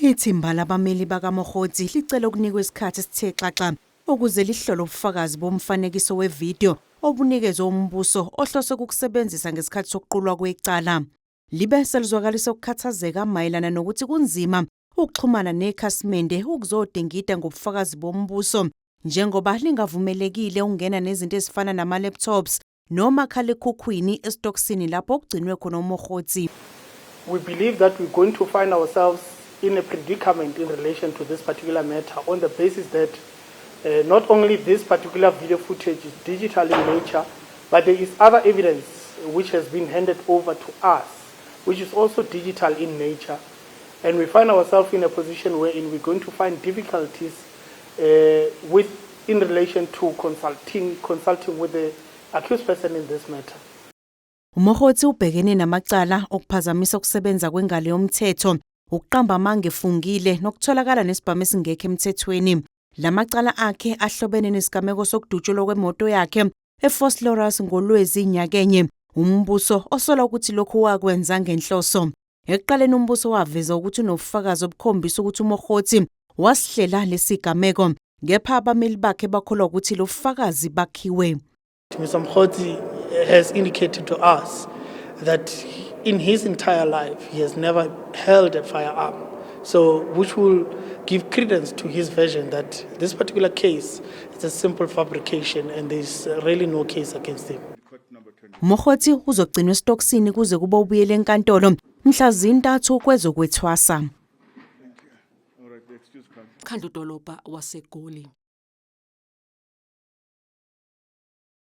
Ithimba labameli bakaMokgotsi licela ukunikwa isikhathi esithe xaxa ukuze lihlole ubufakazi bomfanekiso wevideo obunikezwe umbuso ohlose ukukusebenzisa ngesikhathi sokuqulwa kwecala. Libe selizwakalisa ukukhathazeka mayelana nokuthi kunzima ukuxhumana nekhasimende ukuzodingida ngobufakazi bombuso njengoba lingavumelekile ukungena nezinto ezifana nama-laptops noma khalekhukhwini esitokisini lapho kugcinwe khona uMokgotsi. We believe that we're going to find ourselves in a predicament in relation to this particular matter on the basis that not only this particular video footage is digital in nature, but there is other evidence which has been handed over to us, which is also digital in nature. And we find ourselves in a position wherein we're going to find difficulties in relation to consulting with the accused person in this matter. uMokgotsi ubhekene namacala okuphazamisa ukusebenza kwengalo yomthetho, ukuqamba amanga efungile nokutholakala nesibhamu esingekho emthethweni. Lamacala akhe ahlobene nesigameko sokudutshulwa kwemoto yakhe eFosloras ngoLwezi nyakenye, umbuso osola ukuthi lokhu wakwenza ngenhloso. Ekuqaleni umbuso waveza ukuthi unobufakazi obukhombisa ukuthi uMokgotsi wasihlela lesigameko, kepha abameli bakhe bakholwa ukuthi lo bufakazi bakhiwe. Mr. Mokgotsi has indicated to us that in his entire life he has never held a firearm, so which will give credence to his version that this particular case is a simple fabrication and there's really no case against him. uMokgotsi uzogcinwa esitokisini kuze kube ubuyele enkantolo mhla zi-3 kwezokwethwasa. Khandlu Dolobha waseGoli.